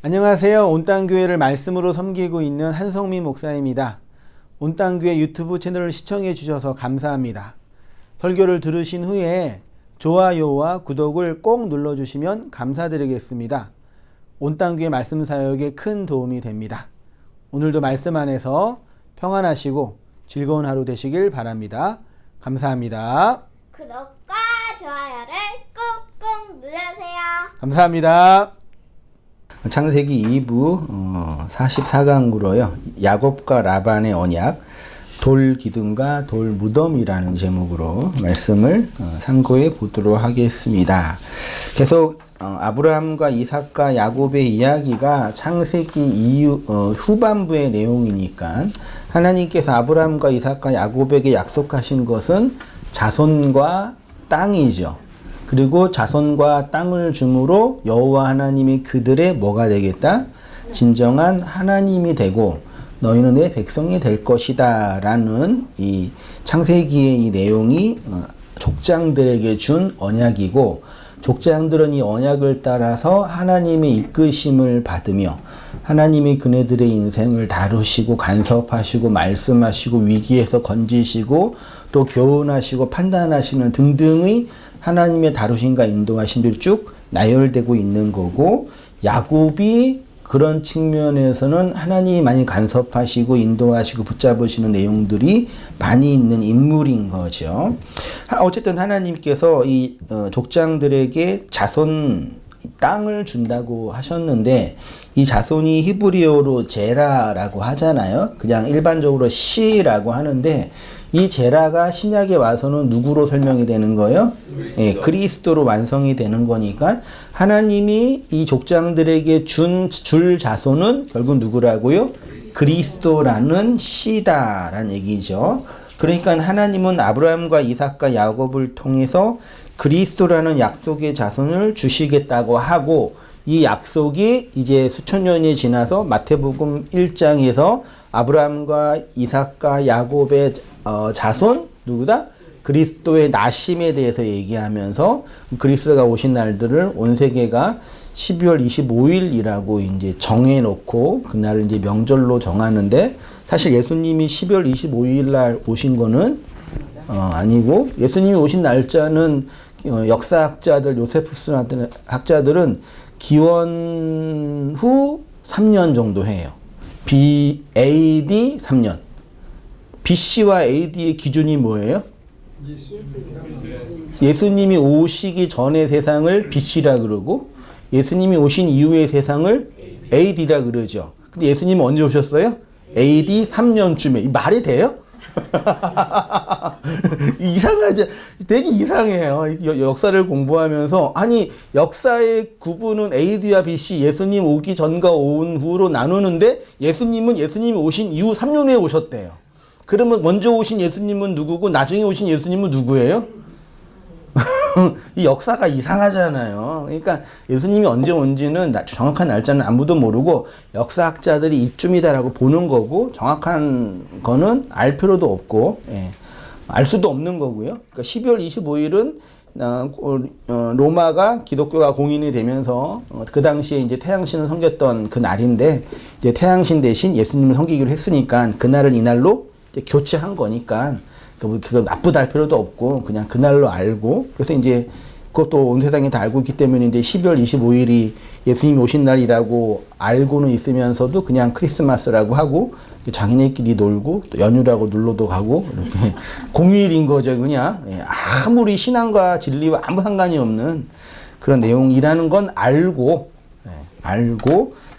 안녕하세요. 온땅교회를 말씀으로 섬기고 있는 한성민 목사입니다. 온땅교회 유튜브 채널을 시청해 주셔서 감사합니다. 설교를 들으신 후에 좋아요와 구독을 꼭 눌러주시면 감사드리겠습니다. 온땅교회 말씀 사역에 큰 도움이 됩니다. 오늘도 말씀 안에서 평안하시고 즐거운 하루 되시길 바랍니다. 감사합니다. 구독과 좋아요를 꾹꾹 눌러주세요. 감사합니다. 창세기 2부 44강으로요. 야곱과 라반의 언약, 돌 기둥과 돌 무덤이라는 제목으로 말씀을 상고해 보도록 하겠습니다. 계속 아브라함과 이삭과 야곱의 이야기가 창세기 후반부의 내용이니까 하나님께서 아브라함과 이삭과 야곱에게 약속하신 것은 자손과 땅이죠. 그리고 자손과 땅을 주므로 여호와 하나님이 그들의 뭐가 되겠다? 진정한 하나님이 되고 너희는 내 백성이 될 것이다 라는 이 창세기의 이 내용이 족장들에게 준 언약이고, 족장들은 이 언약을 따라서 하나님의 이끄심을 받으며 하나님이 그네들의 인생을 다루시고 간섭하시고 말씀하시고 위기에서 건지시고 또 교훈하시고 판단하시는 등등의 하나님의 다루심과 인도하심들이 쭉 나열되고 있는 거고, 야곱이 그런 측면에서는 하나님이 많이 간섭하시고 인도하시고 붙잡으시는 내용들이 많이 있는 인물인 거죠. 어쨌든 하나님께서 이 족장들에게 자손 땅을 준다고 하셨는데, 이 자손이 히브리어로 제라라고 하잖아요. 그냥 일반적으로 시라고 하는데, 이 제라가 신약에 와서는 누구로 설명이 되는 거예요? 예, 그리스도로 완성이 되는 거니까 하나님이 이 족장들에게 줄 자손은 결국 누구라고요? 그리스도라는 씨다라는 얘기죠. 그러니까 하나님은 아브라함과 이삭과 야곱을 통해서 그리스도라는 약속의 자손을 주시겠다고 하고, 이 약속이 이제 수천 년이 지나서 마태복음 1장에서 아브라함과 이삭과 야곱의 자손 누구다? 그리스도의 나심에 대해서 얘기하면서 그리스도가 오신 날들을 온 세계가 12월 25일이라고 이제 정해놓고 그날을 이제 명절로 정하는데, 사실 예수님이 12월 25일 날 오신 거는 아니고, 예수님이 오신 날짜는 역사학자들, 요세푸스 학자들은 기원 후 3년 정도 해요. AD 3년. BC와 AD의 기준이 뭐예요? 예수님이 오시기 전의 세상을 BC라 그러고, 예수님이 오신 이후의 세상을 AD라 그러죠. 근데 예수님은 언제 오셨어요? AD 3년쯤에. 말이 돼요? 이상하죠. 되게 이상해요. 역사를 공부하면서, 아니 역사의 구분은 AD와 BC, 예수님 오기 전과 온 후로 나누는데 예수님이 오신 이후 3년 후에 오셨대요. 그러면 먼저 오신 예수님은 누구고 나중에 오신 예수님은 누구예요? 이 역사가 이상하잖아요. 그러니까 예수님이 언제 온지는 정확한 날짜는 아무도 모르고 역사학자들이 이쯤이다라고 보는 거고, 정확한 거는 알 필요도 없고, 알 수도 없는 거고요. 그러니까 12월 25일은 로마가 기독교가 공인이 되면서 그 당시에 이제 태양신을 섬겼던 그 날인데, 이제 태양신 대신 예수님을 섬기기로 했으니까 그날을 이날로 이제 교체한 거니까 그거 나쁘다 할 필요도 없고 그냥 그날로 알고, 그래서 이제 그것도 온 세상이 다 알고 있기 때문에 이제 12월 25일이 예수님이 오신 날이라고 알고는 있으면서도 그냥 크리스마스라고 하고 장인애끼리 놀고 또 연휴라고 놀러도 가고 이렇게 공휴일인 거죠. 그냥 아무리 신앙과 진리와 아무 상관이 없는 그런 내용이라는 건 알고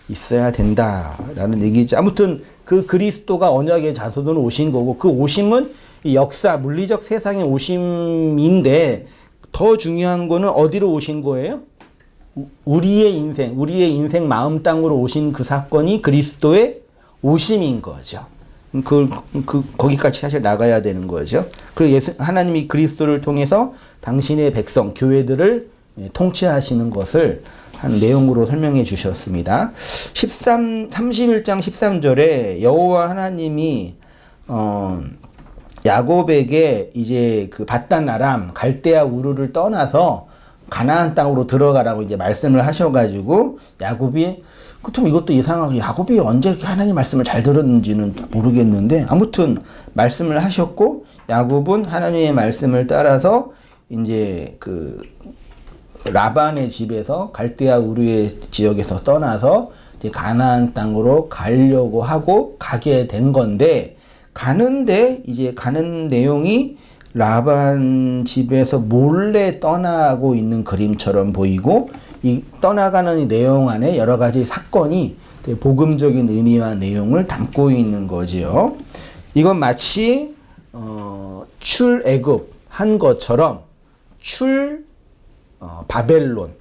있어야 된다라는 얘기죠. 아무튼 그 그리스도가 언약의 자손으로 오신 거고, 그 오심은 이 역사, 물리적 세상의 오심인데, 더 중요한 거는 어디로 오신 거예요? 우리의 인생 마음 땅으로 오신 그 사건이 그리스도의 오심인 거죠. 거기까지 사실 나가야 되는 거죠. 그리고 하나님이 그리스도를 통해서 당신의 백성, 교회들을 통치하시는 것을 한 내용으로 설명해 주셨습니다. 31장 13절에 여호와 하나님이 야곱에게 이제 그 바단 아람 갈대아 우르를 떠나서 가나안 땅으로 들어가라고 이제 말씀을 하셔가지고 야곱이 그렇다면 이것도 이상하게 야곱이 언제 이렇게 하나님 말씀을 잘 들었는지는 모르겠는데 아무튼 말씀을 하셨고 야곱은 하나님의 말씀을 따라서 이제 그 라반의 집에서 갈대아 우르의 지역에서 떠나서 이제 가나안 땅으로 가려고 하고 가게 된 건데 가는데 이제 가는 내용이 라반 집에서 몰래 떠나고 있는 그림처럼 보이고 이 떠나가는 이 내용 안에 여러 가지 사건이 되게 복음적인 의미와 내용을 담고 있는 거지요. 이건 마치 출애굽 한 것처럼 바벨론,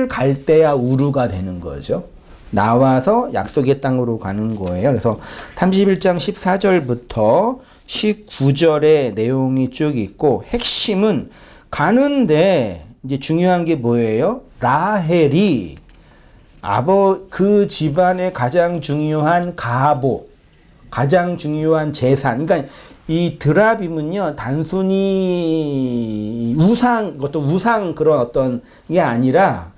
갈대아 우르가 되는 거죠. 나와서 약속의 땅으로 가는 거예요. 그래서 31장 14절부터 19절의 내용이 쭉 있고 핵심은 가는데 이제 중요한 게 뭐예요? 라헬이 그 집안의 가장 중요한 가보, 가장 중요한 재산. 그러니까 이 드라빔은요, 단순히 이것도 우상 그런 어떤 게 아니라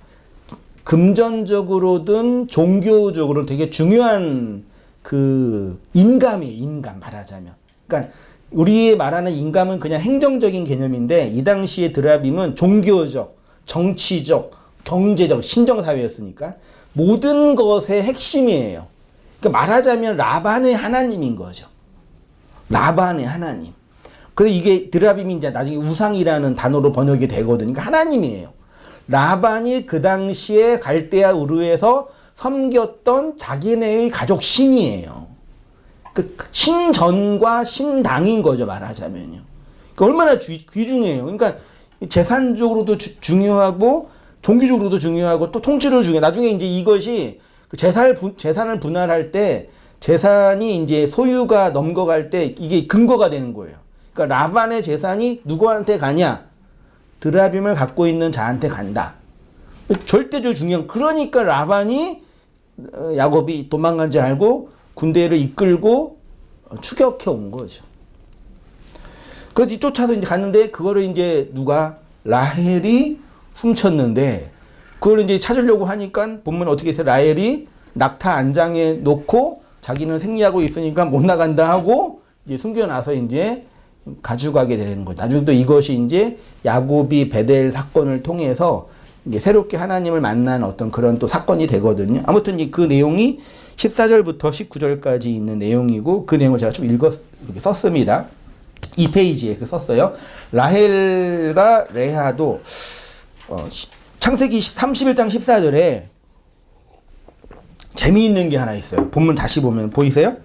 금전적으로든 종교적으로 되게 중요한 그 인감이에요, 인감 말하자면. 그러니까 우리의 말하는 인감은 그냥 행정적인 개념인데 이 당시의 드라빔은 종교적, 정치적, 경제적, 신정사회였으니까 모든 것의 핵심이에요. 그러니까 말하자면 라반의 하나님인 거죠. 라반의 하나님. 그래서 이게 드라빔이 이제 나중에 우상이라는 단어로 번역이 되거든요. 그러니까 하나님이에요. 라반이 그 당시에 갈대아 우르에서 섬겼던 자기네의 가족 신이에요. 그 신전과 신당인 거죠, 말하자면요. 그러니까 얼마나 귀중해요. 그러니까 재산적으로도 중요하고 종교적으로도 중요하고 또 통치로 중요해요. 나중에 이제 이것이 그 재산을 분할할 때 재산이 이제 소유가 넘어갈 때 이게 근거가 되는 거예요. 그러니까 라반의 재산이 누구한테 가냐? 드라빔을 갖고 있는 자한테 간다. 절대적으로 중요한. 그러니까 라반이 야곱이 도망간 줄 알고 군대를 이끌고 추격해 온 거죠. 그래서 쫓아서 이제 갔는데 그거를 이제 누가 라헬이 훔쳤는데 그걸 이제 찾으려고 하니까 보면 어떻게 해서 라헬이 낙타 안장에 놓고 자기는 생리하고 있으니까 못 나간다 하고 이제 숨겨놔서 이제 가져가게 되는 거죠. 나중에 또 이것이 이제 야곱이 베델 사건을 통해서 이제 새롭게 하나님을 만난 어떤 그런 또 사건이 되거든요. 아무튼 그 내용이 14절부터 19절까지 있는 내용이고 그 내용을 제가 좀 이렇게 썼습니다. 2페이지에 썼어요. 라헬과 레아도 창세기 31장 14절에 재미있는 게 하나 있어요. 본문 다시 보면 보이세요?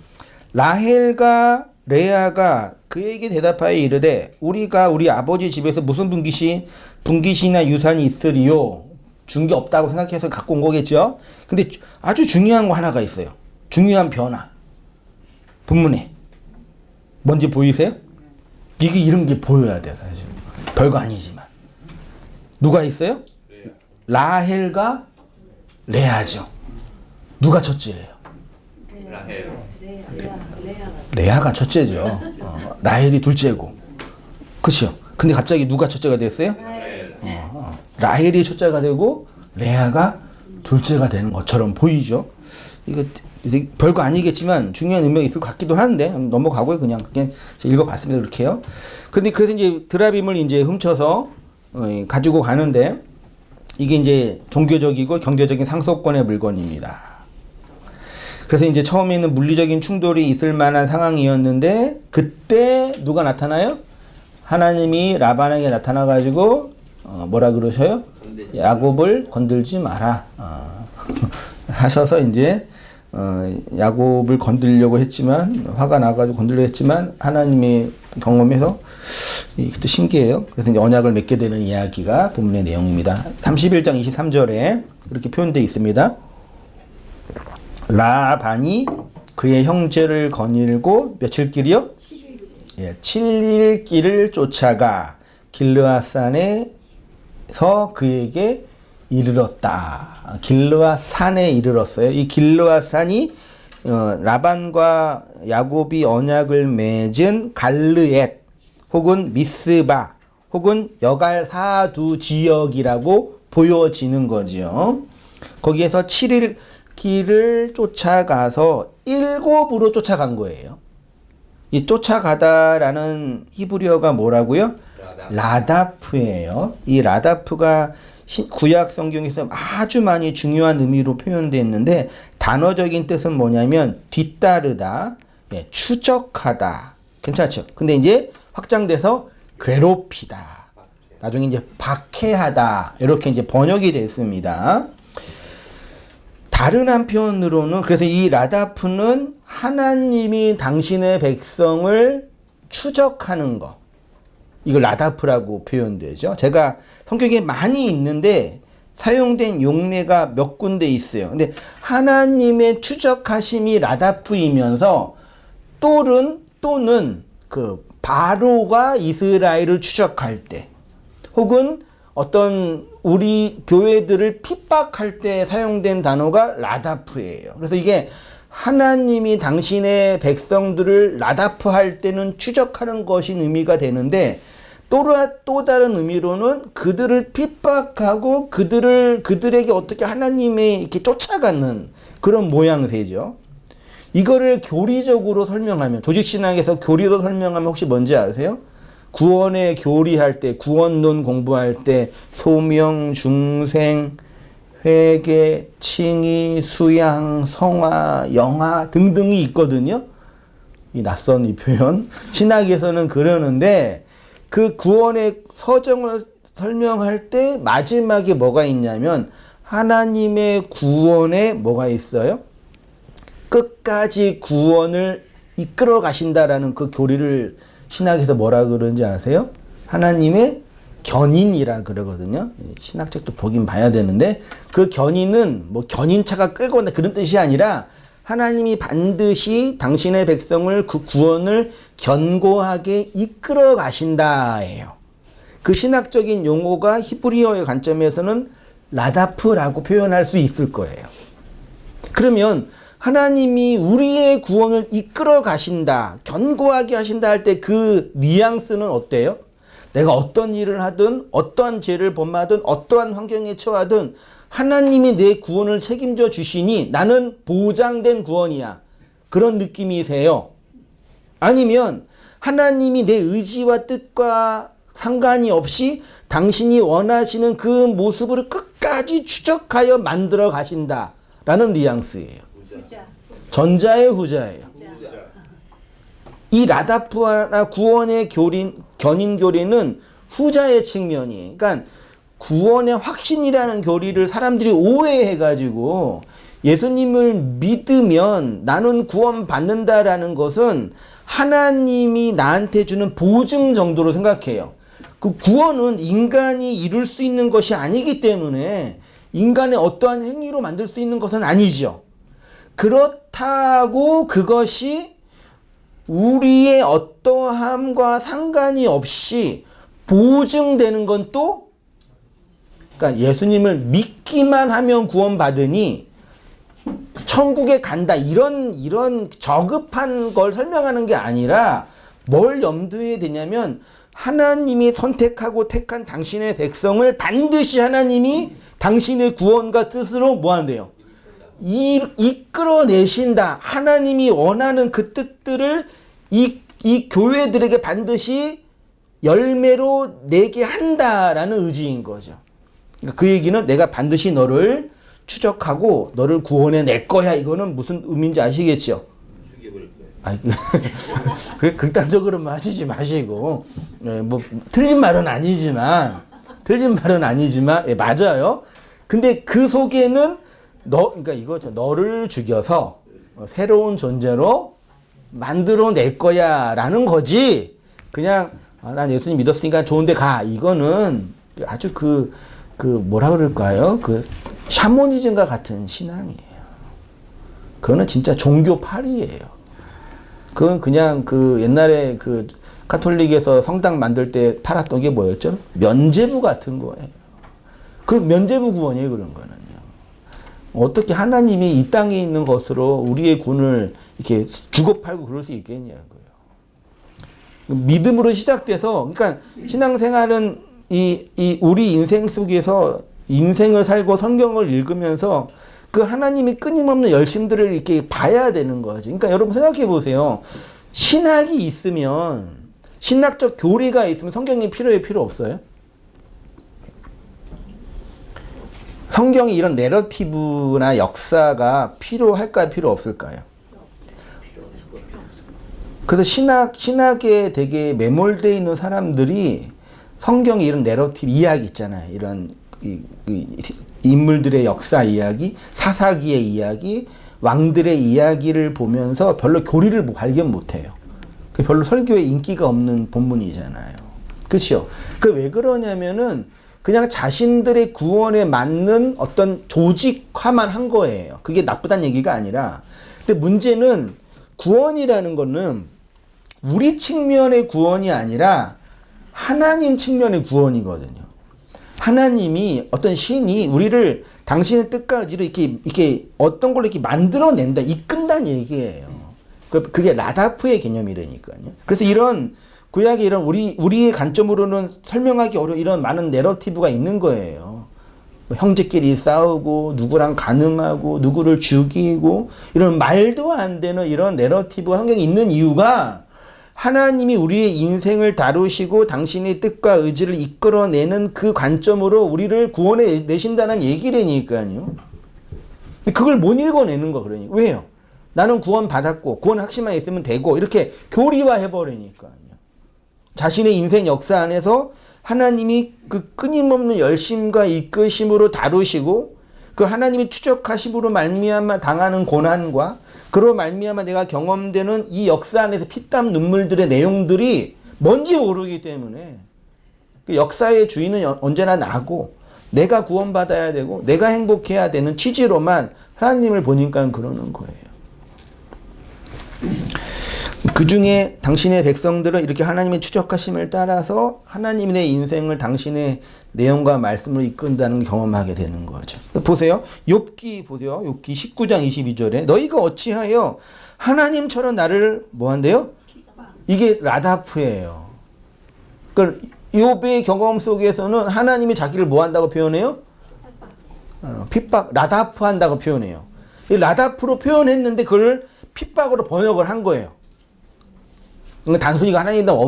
라헬과 레아가 그에게 대답하여 이르되 우리가 우리 아버지 집에서 무슨 분깃이나 유산이 있으리요? 준 게 없다고 생각해서 갖고 온 거겠죠? 근데 아주 중요한 거 하나가 있어요. 중요한 변화. 본문에. 뭔지 보이세요? 이게 이런 게 보여야 돼요, 사실. 별거 아니지만. 누가 있어요? 라헬과 레아죠. 누가 첫째예요? 레아가 첫째죠. 라헬이 둘째고. 그렇죠? 근데 갑자기 누가 첫째가 됐어요? 라헬이 첫째가 되고 레아가 둘째가 되는 것처럼 보이죠. 이거 별거 아니겠지만 중요한 의미가 있을 것 같기도 하는데 넘어가고요. 그냥 읽어봤습니다. 그렇게요. 그래서 이제 드라빔을 이제 훔쳐서 가지고 가는데 이게 이제 종교적이고 경제적인 상속권의 물건입니다. 그래서 이제 처음에는 물리적인 충돌이 있을 만한 상황이었는데 그때 누가 나타나요? 하나님이 라반에게 나타나가지고 뭐라 그러셔요? 야곱을 건들지 마라 하셔서 이제 야곱을 건들려고 했지만 화가 나가지고 건들려고 했지만 하나님이 경험해서 이것도 신기해요. 그래서 이제 언약을 맺게 되는 이야기가 본문의 내용입니다. 31장 23절에 이렇게 표현되어 있습니다. 라반이 그의 형제를 거닐고 며칠 길이요? 7일 길을 쫓아가 길르앗산에서 그에게 이르렀다. 길르앗산에 이르렀어요. 이 길르앗산이 라반과 야곱이 언약을 맺은 갈르엣 혹은 미스바 혹은 여갈 사두 지역이라고 보여지는 거지요. 거기에서 7일 길을 쫓아가서 7으로 쫓아간 거예요. 이 쫓아가다라는 히브리어가 뭐라고요? 라다프예요. 이 라다프가 구약 성경에서 아주 많이 중요한 의미로 표현되어 있는데 단어적인 뜻은 뭐냐면 뒤따르다, 예, 추적하다. 괜찮죠? 근데 이제 확장돼서 괴롭히다. 나중에 이제 박해하다. 이렇게 이제 번역이 됐습니다. 다른 한편으로는 그래서 이 라다프는 하나님이 당신의 백성을 추적하는 거. 이걸 라다프라고 표현되죠. 제가 성경에 많이 있는데 사용된 용례가 몇 군데 있어요. 근데 하나님의 추적하심이 라다프이면서 또는 그 바로가 이스라엘을 추적할 때 혹은 어떤 우리 교회들을 핍박할 때 사용된 단어가 라다프예요. 그래서 이게 하나님이 당신의 백성들을 라다프할 때는 추적하는 것이 의미가 되는데 또 다른 의미로는 그들을 핍박하고 그들에게 어떻게 하나님의 이렇게 쫓아가는 그런 모양새죠. 이거를 교리적으로 설명하면 조직신학에서 교리로 설명하면 혹시 뭔지 아세요? 구원의 교리할 때 구원론 공부할 때 소명, 중생, 회개, 칭의, 수양, 성화, 영화 등등이 있거든요. 이 낯선 이 표현. 신학에서는 그러는데 그 구원의 서정을 설명할 때 마지막에 뭐가 있냐면 하나님의 구원에 뭐가 있어요? 끝까지 구원을 이끌어 가신다라는 그 교리를 신학에서 뭐라 그러는지 아세요? 하나님의 견인이라 그러거든요. 신학책도 보긴 봐야 되는데 그 견인은 뭐 견인차가 끌고 온다 그런 뜻이 아니라 하나님이 반드시 당신의 백성을 그 구원을 견고하게 이끌어 가신다예요. 그 신학적인 용어가 히브리어의 관점에서는 라다프라고 표현할 수 있을 거예요. 그러면 하나님이 우리의 구원을 이끌어 가신다, 견고하게 하신다 할 때 그 뉘앙스는 어때요? 내가 어떤 일을 하든 어떠한 죄를 범하든 어떠한 환경에 처하든 하나님이 내 구원을 책임져 주시니 나는 보장된 구원이야. 그런 느낌이세요? 아니면 하나님이 내 의지와 뜻과 상관이 없이 당신이 원하시는 그 모습을 끝까지 추적하여 만들어 가신다라는 뉘앙스예요. 전자의 후자예요. 이 라다프와 구원의 견인 교리는 후자의 측면이에요. 그러니까 구원의 확신이라는 교리를 사람들이 오해해가지고 예수님을 믿으면 나는 구원 받는다라는 것은 하나님이 나한테 주는 보증 정도로 생각해요. 그 구원은 인간이 이룰 수 있는 것이 아니기 때문에 인간의 어떠한 행위로 만들 수 있는 것은 아니죠. 그렇다고 그것이 우리의 어떠함과 상관이 없이 보증되는 건 또 그러니까 예수님을 믿기만 하면 구원받으니 천국에 간다 이런 저급한 걸 설명하는 게 아니라 뭘 염두에 두냐면 하나님이 선택하고 택한 당신의 백성을 반드시 하나님이 당신의 구원과 뜻으로 뭐 한대요? 이끌어내신다. 하나님이 원하는 그 뜻들을 이 교회들에게 반드시 열매로 내게 한다라는 의지인 거죠. 그러니까 그 얘기는 내가 반드시 너를 추적하고 너를 구원해 낼 거야. 이거는 무슨 의미인지 아시겠죠? 아니, 그래 극단적으로만 하시지 마시고 뭐 틀린 말은 아니지만 예, 맞아요. 근데 그 속에는 그러니까 이거죠. 너를 죽여서 새로운 존재로 만들어 낼 거야 라는 거지. 그냥 난 예수님 믿었으니까 좋은데 가. 이거는 아주 그 뭐라 그럴까요? 그 샤머니즘과 같은 신앙이에요. 그거는 진짜 종교팔이에요. 그건 그냥 그 옛날에 그 카톨릭에서 성당 만들 때 팔았던 게 뭐였죠? 면죄부 같은 거예요. 그 면죄부 구원이에요, 그런 거는요. 어떻게 하나님이 이 땅에 있는 것으로 우리의 군을 이렇게 주고 팔고 그럴 수 있겠냐고요. 믿음으로 시작돼서, 그러니까 신앙생활은 이 우리 인생 속에서 인생을 살고 성경을 읽으면서 그 하나님이 끊임없는 열심들을 이렇게 봐야 되는 거죠. 그러니까 여러분 생각해 보세요. 신학이 있으면, 신학적 교리가 있으면 성경이 필요해, 필요 없어요? 성경이 이런 내러티브나 역사가 필요할까요, 필요 없을까요? 그래서 신학에 되게 매몰되어 있는 사람들이 성경에 이런 내러티브 이야기 있잖아요. 이런 인물들의 역사 이야기, 사사기의 이야기, 왕들의 이야기를 보면서 별로 교리를 발견 못해요. 별로 설교에 인기가 없는 본문이잖아요. 그렇죠? 그 왜 그러냐면은 그냥 자신들의 구원에 맞는 어떤 조직화만 한 거예요. 그게 나쁘다는 얘기가 아니라. 근데 문제는 구원이라는 거는 우리 측면의 구원이 아니라 하나님 측면의 구원이거든요. 하나님이 어떤 신이 우리를 당신의 뜻과 의지로 이렇게 어떤 걸로 이렇게 만들어낸다, 이끈다는 얘기예요. 그게 라다프의 개념이라니까요. 그래서 이런 구약의 이런 우리의 관점으로는 설명하기 어려운 이런 많은 내러티브가 있는 거예요. 형제끼리 싸우고 누구랑 간음하고 누구를 죽이고 이런 말도 안 되는 이런 내러티브가 성경에 있는 이유가 하나님이 우리의 인생을 다루시고 당신의 뜻과 의지를 이끌어내는 그 관점으로 우리를 구원해 내신다는 얘기라니까요. 그걸 못 읽어내는 거 그러니. 왜요? 나는 구원 받았고 구원 확신만 있으면 되고 이렇게 교리화 해버리니까요. 자신의 인생 역사 안에서 하나님이 그 끊임없는 열심과 이끄심으로 다루시고 그 하나님이 추적하심으로 말미암아 당하는 고난과 그로 말미암아 내가 경험되는 이 역사 안에서 피땀 눈물들의 내용들이 뭔지 모르기 때문에 그 역사의 주인은 언제나 나고 내가 구원받아야 되고 내가 행복해야 되는 취지로만 하나님을 보니까 그러는 거예요. 그 중에 당신의 백성들은 이렇게 하나님의 추적하심을 따라서 하나님이 내 인생을 당신의 내용과 말씀으로 이끈다는 경험하게 되는 거죠. 보세요. 욥기 보세요. 욥기 19장 22절에 너희가 어찌하여 하나님처럼 나를 뭐 한대요? 이게 라다프예요. 그러니까 욥의 경험 속에서는 하나님이 자기를 뭐 한다고 표현해요? 핍박, 라다프 한다고 표현해요. 이 라다프로 표현했는데 그걸 핍박으로 번역을 한 거예요. 그러니까 단순히 하나님에 대한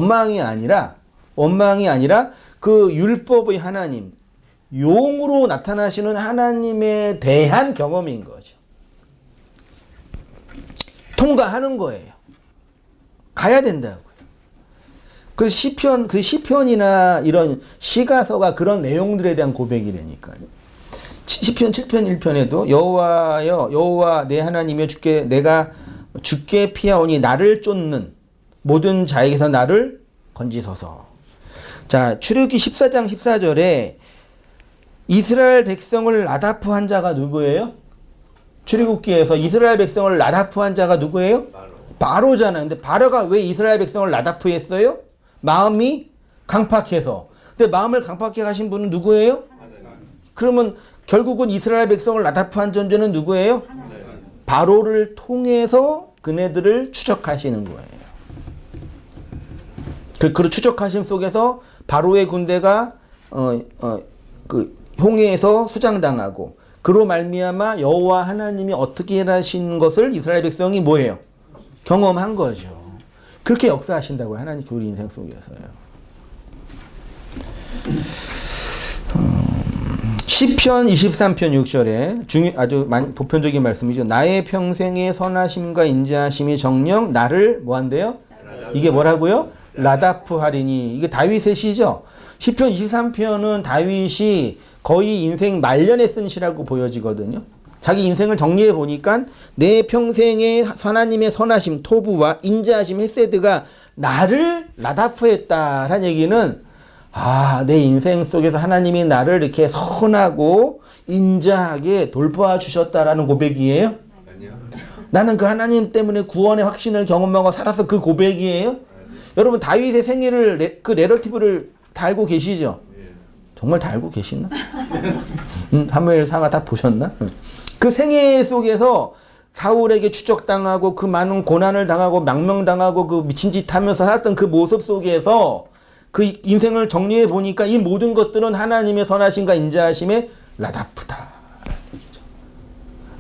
원망이 아니라 그 율법의 하나님, 용으로 나타나시는 하나님에 대한 경험인 거죠. 통과하는 거예요. 가야 된다고요. 그 시편이나 이런 시가서가 그런 내용들에 대한 고백이라니까요. 시편 7편 1편에도 여호와여 여호와 내 하나님여 내가 주께 피하오니 나를 쫓는 모든 자에게서 나를 건지소서. 자, 출애굽기 14장 14절에 이스라엘 백성을 라다프한 자가 누구예요? 출애굽기에서 이스라엘 백성을 라다프한 자가 누구예요? 바로잖아요. 근데 바로가 왜 이스라엘 백성을 라다프했어요? 마음이 강팍해서. 근데 마음을 강팍해 하신 분은 누구예요? 그러면 결국은 이스라엘 백성을 라다프한 존재는 누구예요? 바로를 통해서 그네들을 추적하시는 거예요. 그 추적하심 속에서 바로의 군대가 그 홍해에서 수장당하고 그로 말미암아 여호와 하나님이 어떻게 일하신 것을 이스라엘 백성이 뭐예요? 경험한 거죠. 그렇게 역사하신다고요. 하나님 우리 인생 속에서요. 시편 23편 6절에 아주 보편적인 말씀이죠. 나의 평생의 선하심과 인자하심이 정녕 나를 뭐 한대요? 이게 뭐라고요? 라다프 하리니. 이게 다윗의 시죠. 시편 23편은 다윗이 거의 인생 말년에 쓴 시라고 보여지거든요. 자기 인생을 정리해 보니까 내 평생의 하나님의 선하심, 토부와 인자하심, 헤세드가 나를 라다프했다라는 얘기는 내 인생 속에서 하나님이 나를 이렇게 선하고 인자하게 돌보아 주셨다라는 고백이에요? 아니요. 나는 그 하나님 때문에 구원의 확신을 경험하고 살아서 그 고백이에요? 여러분 다윗의 생애를 그 내러티브를 다 알고 계시죠? 정말 다 알고 계시나? 사무엘 상하 다 보셨나? 그 생애 속에서 사울에게 추적당하고 그 많은 고난을 당하고 망명당하고 그 미친 짓 하면서 살았던 그 모습 속에서 그 인생을 정리해 보니까 이 모든 것들은 하나님의 선하심과 인자하심의 라다프다.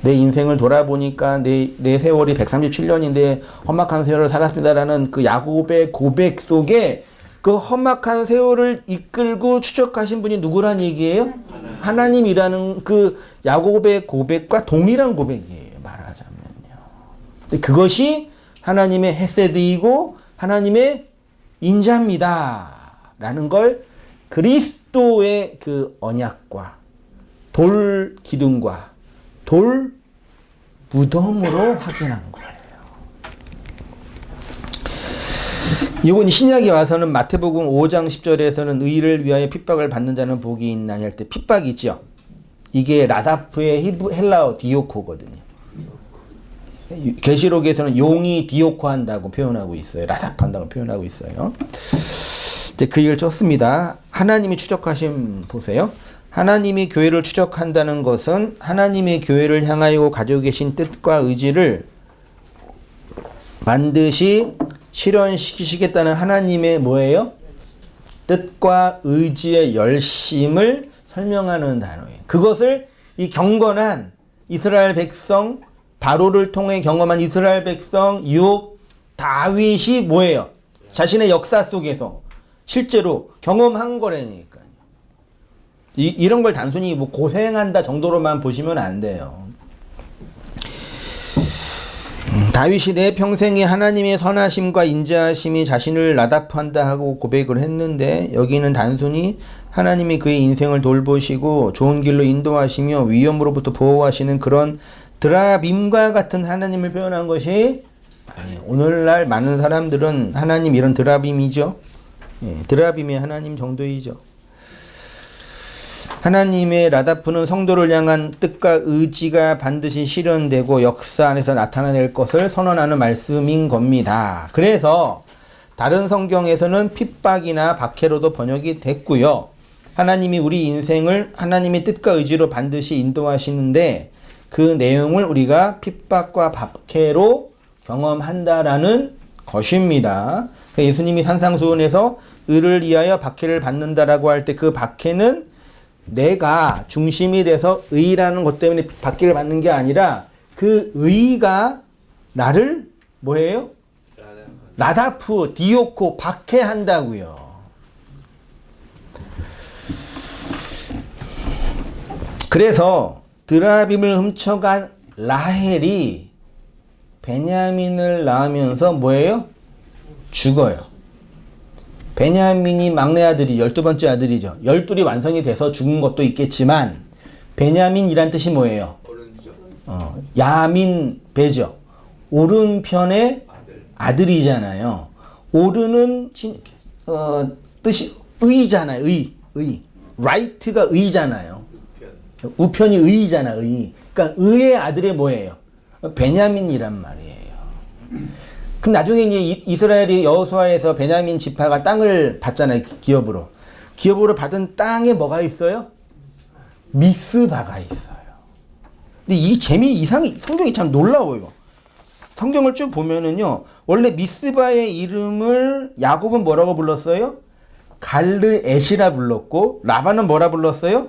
내 인생을 돌아보니까 내 세월이 137년인데 험악한 세월을 살았습니다라는 그 야곱의 고백 속에 그 험악한 세월을 이끌고 추적하신 분이 누구란 얘기예요? 하나님이라는 그 야곱의 고백과 동일한 고백이에요. 말하자면요. 근데 그것이 하나님의 헤세드이고 하나님의 인자입니다. 라는 걸 그리스도의 그 언약과 돌 기둥과 돌 무덤으로 확인한 거예요. 이건 신약에 와서는 마태복음 5장 10절에서는 의를 위하여 핍박을 받는 자는 복이 있나니 할 때 핍박이죠. 이게 라다프의 헬라어 디오코거든요. 계시록에서는 용이 디오코 한다고 표현하고 있어요. 라다프 한다고 표현하고 있어요. 이제 그 얘기를 쳤습니다. 하나님이 추적하신 보세요. 하나님이 교회를 추적한다는 것은 하나님의 교회를 향하여 가지고 계신 뜻과 의지를 반드시 실현시키시겠다는 하나님의 뭐예요? 뜻과 의지의 열심을 설명하는 단어예요. 그것을 이 경건한 이스라엘 백성, 바로를 통해 경험한 이스라엘 백성, 욥, 다윗이 뭐예요? 자신의 역사 속에서 실제로 경험한 거라니까요. 이런 걸 단순히 뭐 고생한다 정도로만 보시면 안 돼요. 다윗이 내 평생에 하나님의 선하심과 인자하심이 자신을 나답한다 하고 고백을 했는데 여기는 단순히 하나님이 그의 인생을 돌보시고 좋은 길로 인도하시며 위험으로부터 보호하시는 그런 드라빔과 같은 하나님을 표현한 것이 아니에요. 오늘날 많은 사람들은 하나님 이런 드라빔이죠. 예, 드라빔의 하나님 정도이죠. 하나님의 라다프는 성도를 향한 뜻과 의지가 반드시 실현되고 역사 안에서 나타낼 것을 선언하는 말씀인 겁니다. 그래서 다른 성경에서는 핍박이나 박해로도 번역이 됐고요. 하나님이 우리 인생을 하나님의 뜻과 의지로 반드시 인도하시는데 그 내용을 우리가 핍박과 박해로 경험한다라는 것입니다. 예수님이 산상수훈에서 의를 위하여 박해를 받는다라고 할 때 그 박해는 내가 중심이 돼서 의라는 것 때문에 박해를 받는 게 아니라 그 의가 나를 뭐예요? 라다프, 디오코, 박해한다고요. 그래서 드라빔을 훔쳐간 라헬이 베냐민을 낳으면서 뭐예요? 죽어요. 베냐민이 막내 아들이 12번째 아들이죠. 12이 완성이 돼서 죽은 것도 있겠지만 베냐민이란 뜻이 뭐예요? 야민 배죠. 오른편의 아들이잖아요. 오른은 뜻이 의잖아요. 의. 라이트가 의잖아요. 우편이 의잖아. 의. 그러니까 의의 아들이 뭐예요? 베냐민이란 말이에요. 그럼 나중에 이제 이스라엘이 여호수아에서 베냐민 지파가 땅을 받잖아요. 기업으로. 기업으로 받은 땅에 뭐가 있어요? 미스바가 있어요. 근데 이 성경이 참 놀라워요. 성경을 쭉 보면은요. 원래 미스바의 이름을 야곱은 뭐라고 불렀어요? 갈르엣이라 불렀고 라반은 뭐라 불렀어요?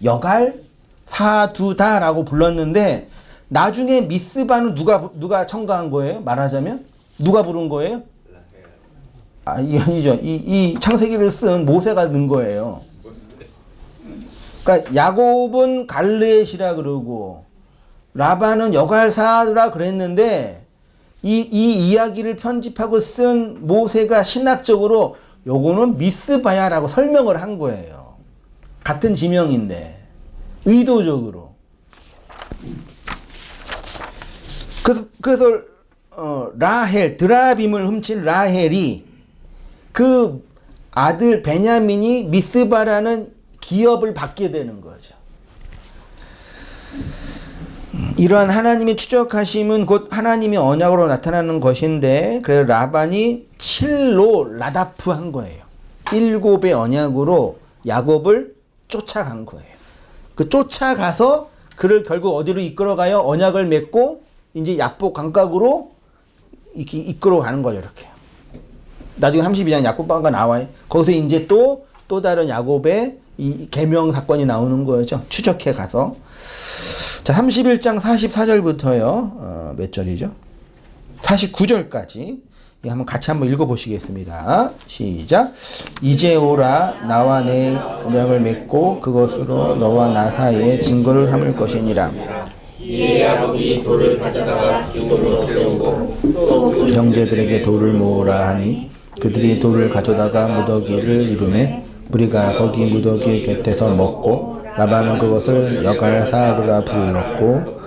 여갈 사두다라고 불렀는데 나중에 미스바는 누가 첨가한 거예요? 말하자면 누가 부른 거예요? 아니죠. 이 창세기를 쓴 모세가 넣은 거예요. 그러니까 야곱은 갈르엣이라 그러고 라반은 여갈사라 그랬는데 이 이야기를 편집하고 쓴 모세가 신학적으로 요거는 미스바야라고 설명을 한 거예요. 같은 지명인데 의도적으로. 그래서 라헬, 드라빔을 훔친 라헬이 그 아들 베냐민이 미스바라는 기업을 받게 되는 거죠. 이러한 하나님의 추적하심은 곧 하나님의 언약으로 나타나는 것인데 그래서 라반이 7로 라다프 한 거예요. 7의 언약으로 야곱을 쫓아간 거예요. 그 쫓아가서 그를 결국 어디로 이끌어가요? 언약을 맺고 이제 약복 감각으로 이렇게 이끌어 가는 거예요, 이렇게. 나중에 32장 야곱 방가 나와요. 거기서 이제 또 다른 야곱의 이 계명 사건이 나오는 거죠. 추적해 가서. 자, 31장 44절부터요. 몇 절이죠? 49절까지. 한번 같이 한번 읽어보시겠습니다. 시작. 이제 오라 나와 내 언약을 맺고 그것으로 너와 나 사이에 증거를 삼을 것이니라. 이에 야곱이 돌을 가져다가 기둥으로 세우고 또 형제들에게 돌을 모으라 하니 그들이 돌을 가져다가 무더기를 이루매 우리가 거기 무더기 곁에서 먹고 라반은 그것을 여갈사드라 불렀고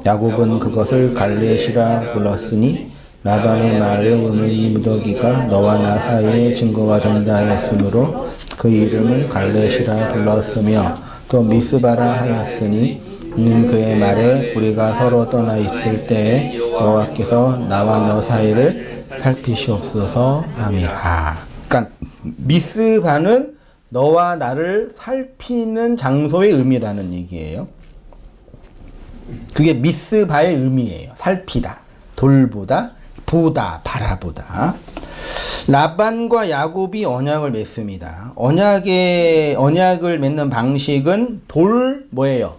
야곱은 그것을 갈레시라 불렀으니 라반의 말에 이 무더기가 너와 나 사이에 증거가 된다 했으므로 그 이름을 갈레시라 불렀으며 또 미스바라 하였으니 이는 그의 말에 우리가 서로 떠나 있을 때에 여호와께서 나와 너 사이를 살피시옵소서 함이라. 그러니까 미스바는 너와 나를 살피는 장소의 의미라는 얘기예요. 그게 미스바의 의미예요. 살피다, 돌보다, 보다, 바라보다. 라반과 야곱이 언약을 맺습니다. 언약을 맺는 방식은 뭐예요?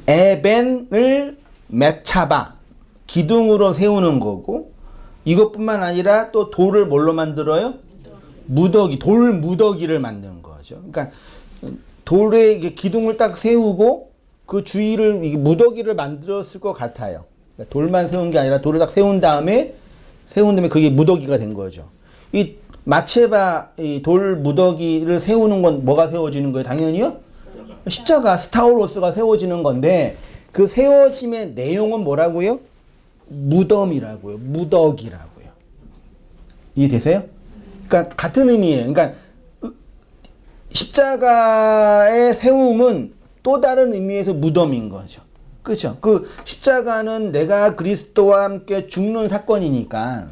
에벤을 맺차바, 기둥으로 세우는 거고, 이것뿐만 아니라 또 돌을 뭘로 만들어요? 무더기, 돌 무더기를 만드는 거죠. 그러니까 돌에 이게 기둥을 딱 세우고 그 주위를 무더기를 만들었을 것 같아요. 그러니까 돌만 세운 게 아니라 돌을 딱 세운 다음에 그게 무더기가 된 거죠. 이 마체바, 이 돌 무더기를 세우는 건 뭐가 세워지는 거예요? 당연히요? 십자가, 스타우로스가 세워지는 건데 그 세워짐의 내용은 뭐라고요? 무덤이라고요. 무더기라고요. 이해되세요? 그러니까 같은 의미예요. 그러니까 십자가의 세움은 또 다른 의미에서 무덤인 거죠. 그렇죠? 그 십자가는 내가 그리스도와 함께 죽는 사건이니까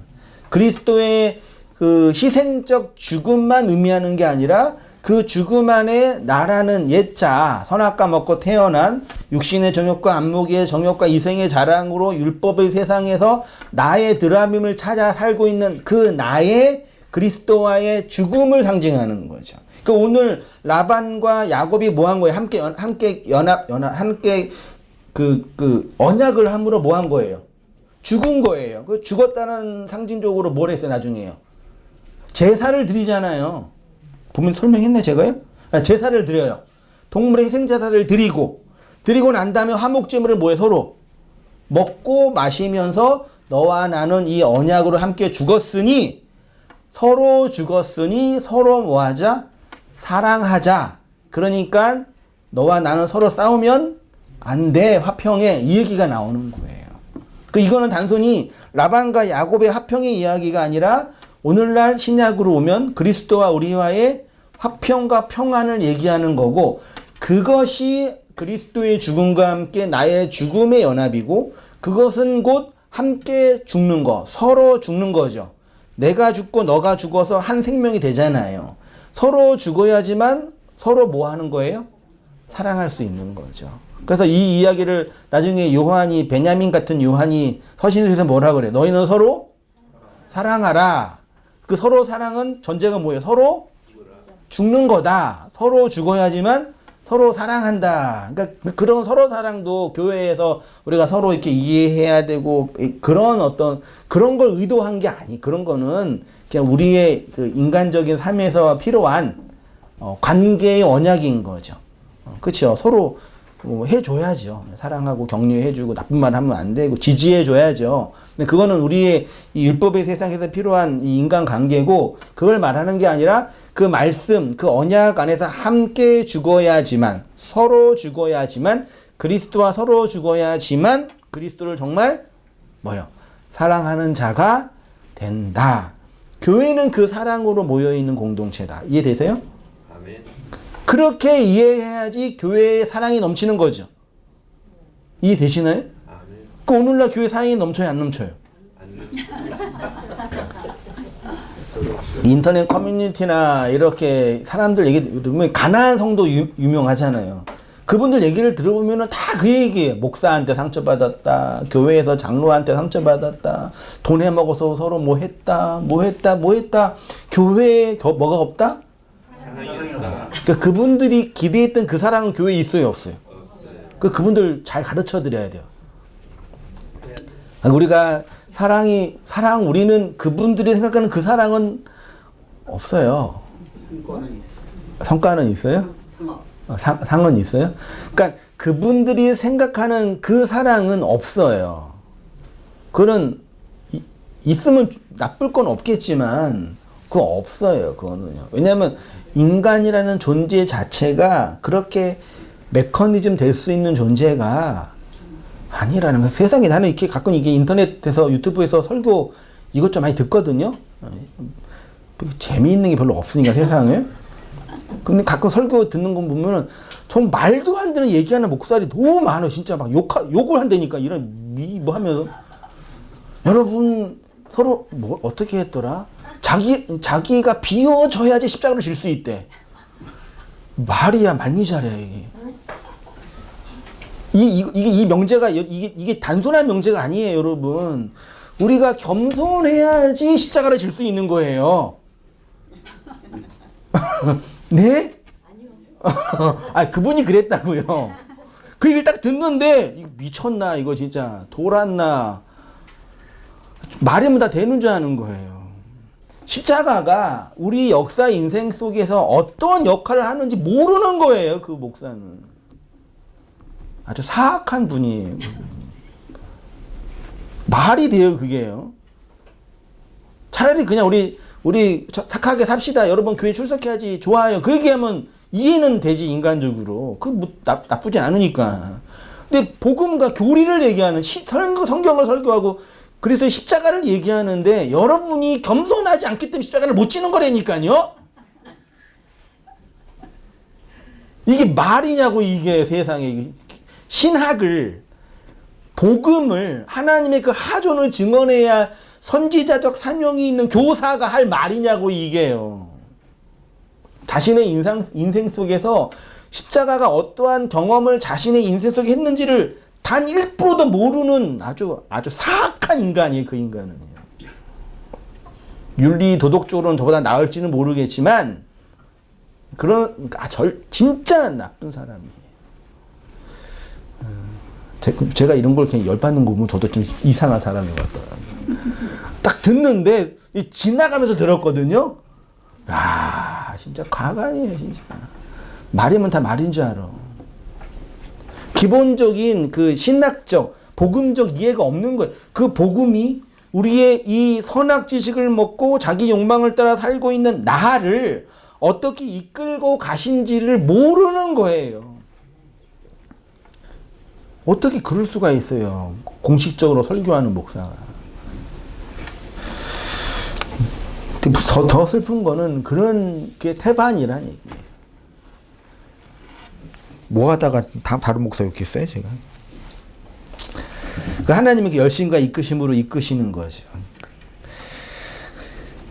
그리스도의 그 희생적 죽음만 의미하는 게 아니라 그 죽음 안에 나라는 옛자, 선악과 먹고 태어난 육신의 정욕과 안목의 정욕과 이생의 자랑으로 율법의 세상에서 나의 드라밈을 찾아 살고 있는 그 나의 그리스도와의 죽음을 상징하는 거죠. 그 오늘 라반과 야곱이 뭐 한 거예요? 함께 언약을 함으로 뭐 한 거예요? 죽은 거예요. 그 죽었다는 상징적으로 뭘 했어요, 나중에요? 제사를 드리잖아요. 보면 설명했네, 제가요? 제사를 드려요. 동물의 희생제사를 드리고 난 다음에 화목제물을 뭐해? 서로 먹고 마시면서 너와 나는 이 언약으로 함께 죽었으니 서로 뭐하자? 사랑하자. 그러니까 너와 나는 서로 싸우면 안 돼. 화평해. 이 얘기가 나오는 거예요. 이거는 단순히 라반과 야곱의 화평의 이야기가 아니라 오늘날 신약으로 오면 그리스도와 우리와의 화평과 평안을 얘기하는 거고 그것이 그리스도의 죽음과 함께 나의 죽음의 연합이고 그것은 곧 함께 죽는 거, 서로 죽는 거죠. 내가 죽고 너가 죽어서 한 생명이 되잖아요. 서로 죽어야지만 서로 뭐 하는 거예요? 사랑할 수 있는 거죠. 그래서 이 이야기를 나중에 베냐민 같은 요한이 서신서에서 뭐라 그래? 너희는 서로 사랑하라. 그 서로 사랑은 전제가 뭐예요? 서로 죽는 거다. 서로 죽어야지만 서로 사랑한다. 그러니까 그런 서로 사랑도 교회에서 우리가 서로 이렇게 이해해야 되고 그런 걸 의도한 게 그런 거는 그냥 우리의 그 인간적인 삶에서 필요한 관계의 언약인 거죠. 그렇죠? 서로 해줘야죠. 사랑하고 격려해주고 나쁜 말 하면 안 되고 지지해줘야죠. 근데 그거는 우리의 이 율법의 세상에서 필요한 이 인간관계고 그걸 말하는 게 아니라 그 말씀, 그 언약 안에서 함께 죽어야지만 서로 죽어야지만 그리스도와 서로 죽어야지만 그리스도를 정말 사랑하는 자가 된다. 교회는 그 사랑으로 모여있는 공동체다. 이해되세요? 아멘. 그렇게 이해해야지 교회에 사랑이 넘치는 거죠. 이해되시나요? 아멘. 그 오늘날 교회 사랑이 넘쳐요, 안 넘쳐요? 인터넷 커뮤니티나 이렇게 사람들 얘기 들으면 가나안 성도 유명하잖아요. 그분들 얘기를 들어보면은 다 그 얘기예요. 목사한테 상처받았다. 교회에서 장로한테 상처받았다. 돈 해먹어서 서로 뭐 했다. 교회에 뭐가 없다? 사랑이 없다. 그러니까 그분들이 기대했던 그 사랑은 교회에 있어요, 없어요? 그분들 잘 가르쳐 드려야 돼요. 우리가 우리는 그분들이 생각하는 그 사랑은 없어요. 성과는 있어요? 상은 있어요? 그러니까 그분들이 생각하는 그 사랑은 없어요. 그는 있으면 나쁠 건 없겠지만 그거 없어요. 그거는요. 왜냐하면 인간이라는 존재 자체가 그렇게 메커니즘 될 수 있는 존재가 아니라는 거. 세상에 나는 이렇게 가끔 이게 인터넷에서 유튜브에서 설교 이것 좀 많이 듣거든요. 재미있는 게 별로 없으니까 세상에. 근데 가끔 설교 듣는 거 보면은 좀 말도 안 되는 얘기하는 목사들이 너무 많아. 진짜 막 욕을 한다니까. 뭐 하면서. 여러분 서로 뭐 어떻게 했더라? 자기가 비워져야지 십자가를 질 수 있대. 말이야 말미잘해 이게. 이 명제가 이게 단순한 명제가 아니에요, 여러분. 우리가 겸손해야지 십자가를 질 수 있는 거예요. 네? 아, 그분이 그랬다고요. 그 얘기를 딱 듣는데 이거 미쳤나 이거 진짜 돌았나 말이면 다 되는 줄 아는 거예요. 십자가가 우리 역사 인생 속에서 어떤 역할을 하는지 모르는 거예요. 그 목사는 아주 사악한 분이에요. 말이 돼요 그게요. 차라리 그냥 우리 착하게 삽시다. 여러분 교회 출석해야지. 좋아요. 그 얘기하면 이해는 되지 인간적으로. 그 뭐 나쁘지 않으니까. 근데 복음과 교리를 얘기하는 성경을 설교하고 그래서 십자가를 얘기하는데 여러분이 겸손하지 않기 때문에 십자가를 못 지는 거라니까요. 이게 말이냐고 이게 세상에. 신학을 복음을 하나님의 그 하존을 증언해야 할 선지자적 사명이 있는 교사가 할 말이냐고 이게요. 자신의 인생 속에서 십자가가 어떠한 경험을 자신의 인생 속에 했는지를 단 1%도 모르는 아주 사악한 인간이에요. 그 인간은. 윤리 도덕적으로는 저보다 나을지는 모르겠지만 진짜 나쁜 사람이에요. 제가 이런 걸 그냥 열받는 거 보면 저도 좀 이상한 사람인 것 같더라고요. 딱 듣는데 지나가면서 들었거든요. 아 진짜 과간이에요 진짜. 말이면 다 말인 줄 알아. 기본적인 그 신학적 복음적 이해가 없는 거예요. 그 복음이 우리의 이 선악 지식을 먹고 자기 욕망을 따라 살고 있는 나를 어떻게 이끌고 가신지를 모르는 거예요. 어떻게 그럴 수가 있어요. 공식적으로 설교하는 목사가. 더 슬픈 거는 그런 게 태반이란 얘기예요. 뭐 하다가 바로 목사 욕했어요, 제가. 그 하나님의 열심과 이끄심으로 이끄시는 거죠.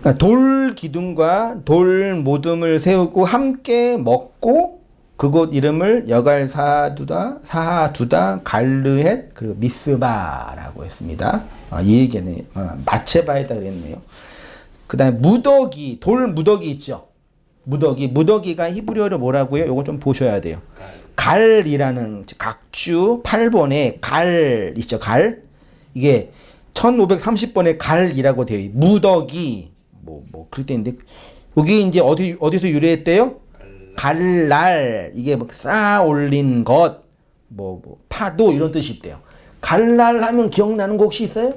그러니까 돌 기둥과 돌 모둠을 세우고 함께 먹고 그곳 이름을 여갈 사하두다 갈르헷 그리고 미스바라고 했습니다. 이 얘기는 마체바에다 그랬네요. 그 다음에 무더기, 돌 무더기 있죠. 무더기가 히브리어로 뭐라고요? 요거 좀 보셔야 돼요. 갈이라는 각주 8번에 갈 있죠. 갈. 이게 1530번에 갈이라고 되어 있어요. 무더기 뭐 그럴 때 있는데 여기 이제 어디서 유래했대요? 갈날 이게 뭐 쌓아 올린 것 뭐 파도 이런 뜻이 있대요. 갈날 하면 기억나는 거 혹시 있어요?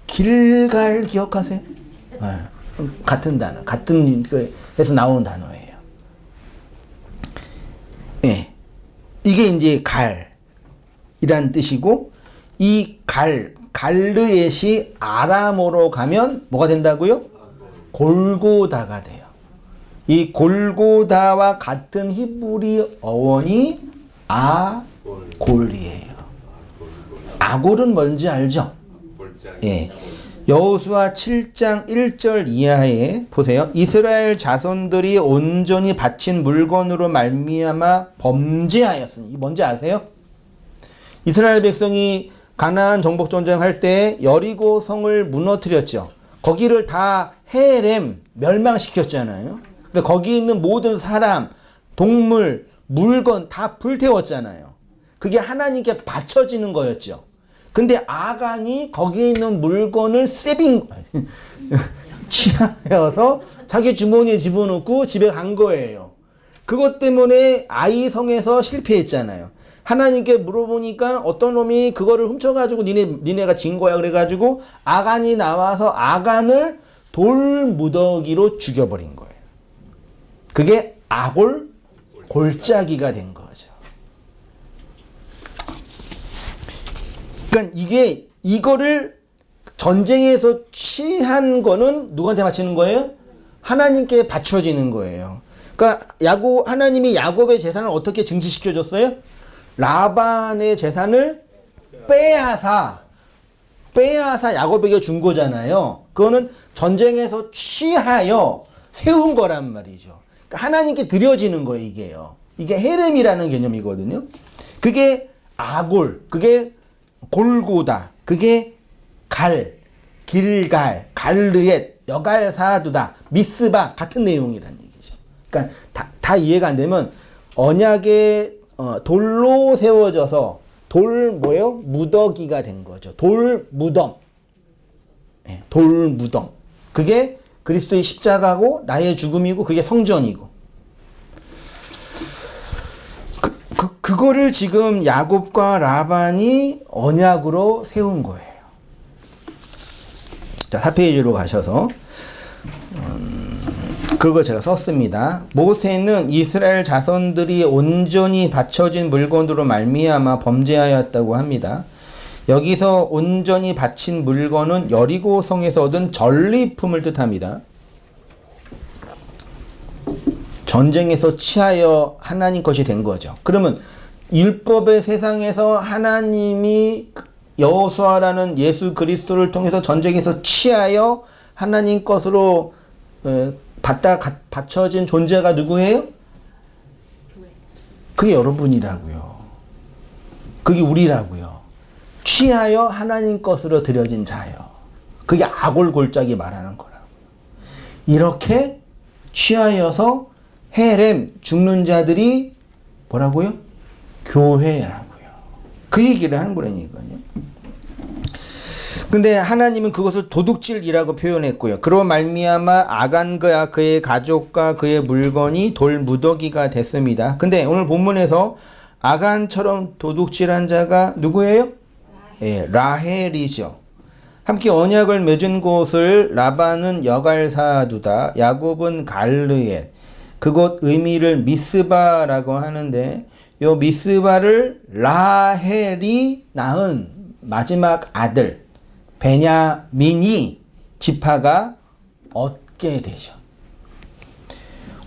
길갈 기억하세요? 네. 같은 단어, 같은 에서 나오는 단어예요. 예. 네. 이게 이제 갈이란 뜻이고 이 갈르엣이 아람어로 가면 뭐가 된다고요? 골고다가 돼요. 이 골고다와 같은 히브리 어원이 아골이에요. 아골은 뭔지 알죠? 예. 여호수아 7장 1절 이하에 보세요. 이스라엘 자손들이 온전히 바친 물건으로 말미암아 범죄하였으니. 이게 뭔지 아세요? 이스라엘 백성이 가나안 정복 전쟁할 때 여리고 성을 무너뜨렸죠. 거기를 다 헤렘 멸망시켰잖아요. 근데 거기 있는 모든 사람, 동물, 물건 다 불태웠잖아요. 그게 하나님께 바쳐지는 거였죠. 근데 아간이 거기에 있는 물건을 취하여서 자기 주머니에 집어넣고 집에 간 거예요. 그것 때문에 아이 성에서 실패했잖아요. 하나님께 물어보니까 어떤 놈이 그거를 훔쳐가지고 니네가 진 거야 그래가지고 아간이 나와서 아간을 돌무더기로 죽여버린 거예요. 그게 아골 골짜기가 된 거죠. 그러니까 이거를 전쟁에서 취한 거는 누구한테 바치는 거예요? 하나님께 바쳐지는 거예요. 그러니까 하나님이 야곱의 재산을 어떻게 증식시켜 줬어요? 라반의 재산을 빼앗아 야곱에게 준 거잖아요. 그거는 전쟁에서 취하여 세운 거란 말이죠. 그러니까 하나님께 드려지는 거예요, 이게요. 이게 헤렘이라는 개념이거든요. 그게 아골, 그게 골고다, 그게 길갈, 갈르엣, 여갈사두다, 미스바 같은 내용이라는 얘기죠. 그러니까 다 이해가 안 되면 언약의 돌로 세워져서 무더기가 된 거죠. 돌무덤. 네, 돌무덤. 그게 그리스도의 십자가고 나의 죽음이고 그게 성전이고. 그거를 지금 야곱과 라반이 언약으로 세운 거예요. 자, 4페이지로 가셔서 그걸 제가 썼습니다. 모세는 이스라엘 자손들이 온전히 바쳐진 물건으로 말미암아 범죄하였다고 합니다. 여기서 온전히 바친 물건은 여리고 성에서 얻은 전리품을 뜻합니다. 전쟁에서 취하여 하나님 것이 된 거죠. 그러면 율법의 세상에서 하나님이 여호수아라는 예수 그리스도를 통해서 전쟁에서 취하여 하나님 것으로 바쳐진 존재가 누구예요? 그게 여러분이라고요. 그게 우리라고요. 취하여 하나님 것으로 드려진 자요. 그게 아골골짜기 말하는 거라고. 이렇게 취하여서 헤렘 죽는 자들이 뭐라고요? 교회라고요. 그 얘기를 하는 거라니까요. 근데 하나님은 그것을 도둑질이라고 표현했고요. 그로 말미암아 아간과 그의 가족과 그의 물건이 돌무더기가 됐습니다. 근데 오늘 본문에서 아간처럼 도둑질한 자가 누구예요? 예, 라헬이죠. 함께 언약을 맺은 곳을 라반은 여갈사두다, 야곱은 갈르엣. 그곳 의미를 미스바라고 하는데 요 미스바를 라헬이 낳은 마지막 아들 베냐민이 지파가 얻게 되죠.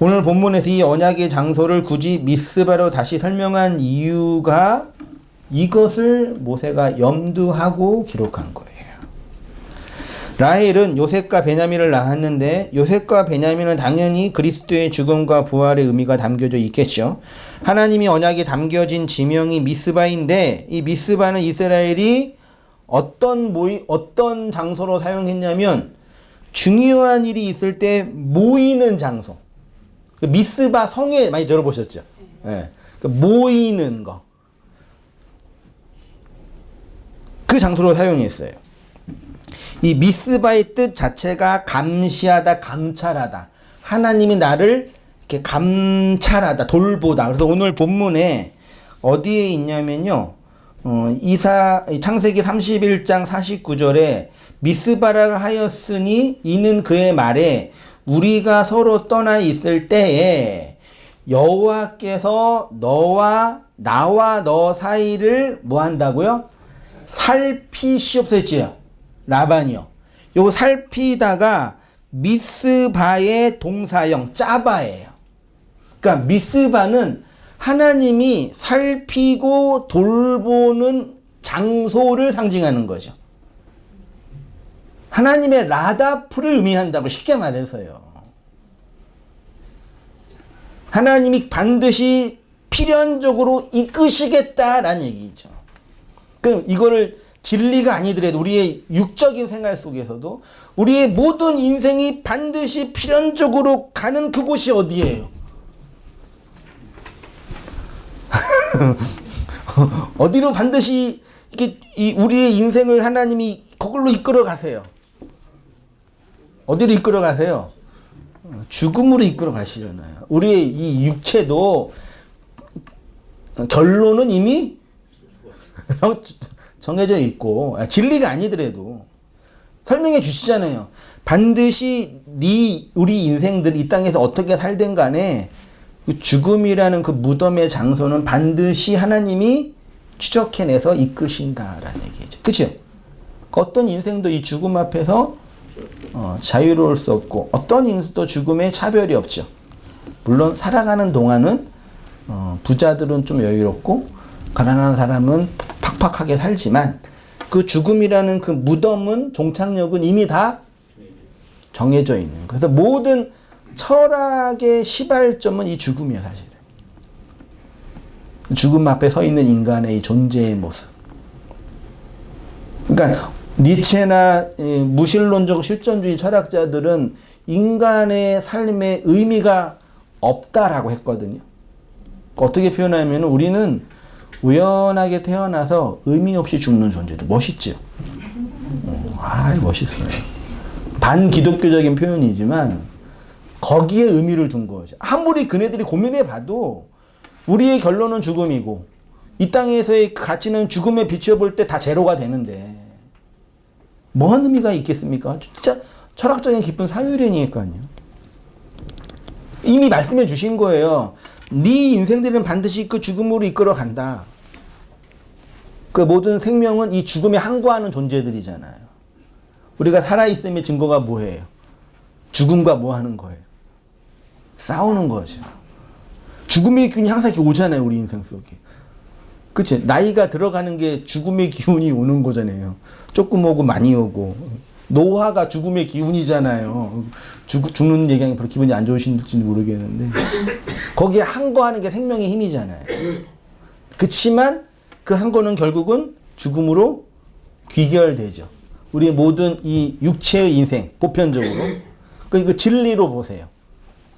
오늘 본문에서 이 언약의 장소를 굳이 미스바로 다시 설명한 이유가 이것을 모세가 염두하고 기록한 거예요. 라헬은 요셉과 베냐민을 낳았는데 요셉과 베냐민은 당연히 그리스도의 죽음과 부활의 의미가 담겨져 있겠죠. 하나님이 언약에 담겨진 지명이 미스바인데 이 미스바는 이스라엘이 어떤 장소로 사용했냐면 중요한 일이 있을 때 모이는 장소. 미스바 성에 많이 들어보셨죠? 네. 모이는 거. 그 장소로 사용했어요. 이 미스바의 뜻 자체가 감시하다, 감찰하다. 하나님이 나를 이렇게 감찰하다, 돌보다. 그래서 오늘 본문에 어디에 있냐면요. 창세기 31장 49절에 미스바라 하였으니 이는 그의 말에 우리가 서로 떠나 있을 때에 여호와께서 나와 너 사이를 뭐 한다고요? 살피시옵소서. 라반이요. 요거 살피다가 미스바의 동사형 짜바예요. 그러니까 미스바는 하나님이 살피고 돌보는 장소를 상징하는 거죠. 하나님의 라다프를 의미한다고 쉽게 말해서요. 하나님이 반드시 필연적으로 이끄시겠다라는 얘기죠. 그럼 이거를 진리가 아니더라도 우리의 육적인 생활 속에서도 우리의 모든 인생이 반드시 필연적으로 가는 그곳이 어디예요? 어디로 반드시 이렇게 우리의 인생을 하나님이 그걸로 이끌어 가세요. 어디로 이끌어 가세요? 죽음으로 이끌어 가시잖아요. 우리의 이 육체도 결론은 이미 정해져 있고 진리가 아니더라도 설명해 주시잖아요. 반드시 우리 인생들 이 땅에서 어떻게 살든 간에 그 죽음이라는 그 무덤의 장소는 반드시 하나님이 추적해내서 이끄신다라는 얘기죠. 그렇죠? 어떤 인생도 이 죽음 앞에서 자유로울 수 없고 어떤 인생도 죽음에 차별이 없죠. 물론 살아가는 동안은 부자들은 좀 여유롭고 가난한 사람은 팍팍하게 살지만 그 죽음이라는 그 무덤은 종착역은 이미 다 정해져 있는 거예요. 그래서 모든 철학의 시발점은 이 죽음이에요, 사실은. 죽음 앞에 서 있는 인간의 이 존재의 모습. 그러니까 니체나 무신론적 실존주의 철학자들은 인간의 삶에 의미가 없다라고 했거든요. 어떻게 표현하면 우리는 우연하게 태어나서 의미 없이 죽는 존재들. 멋있죠? 멋있어요. 반기독교적인 표현이지만 거기에 의미를 둔 거죠. 아무리 그네들이 고민해 봐도 우리의 결론은 죽음이고 이 땅에서의 가치는 죽음에 비춰볼 때 다 제로가 되는데 뭐한 의미가 있겠습니까? 진짜 철학적인 깊은 사유이니까요. 이미 말씀해 주신 거예요. 네 인생들은 반드시 그 죽음으로 이끌어 간다. 그 모든 생명은 이 죽음에 항거하는 존재들이잖아요. 우리가 살아있음의 증거가 뭐예요? 죽음과 뭐 하는 거예요? 싸우는 거죠. 죽음의 기운이 항상 이렇게 오잖아요, 우리 인생 속에. 그치? 나이가 들어가는 게 죽음의 기운이 오는 거잖아요. 조금 오고 많이 오고. 노화가 죽음의 기운이잖아요. 죽는 얘기하면 별로 기분이 안 좋으신지 모르겠는데. 거기에 항거하는 게 생명의 힘이잖아요. 그치만 그 항거는 결국은 죽음으로 귀결되죠. 우리의 모든 이 육체의 인생, 보편적으로. 그 진리로 보세요.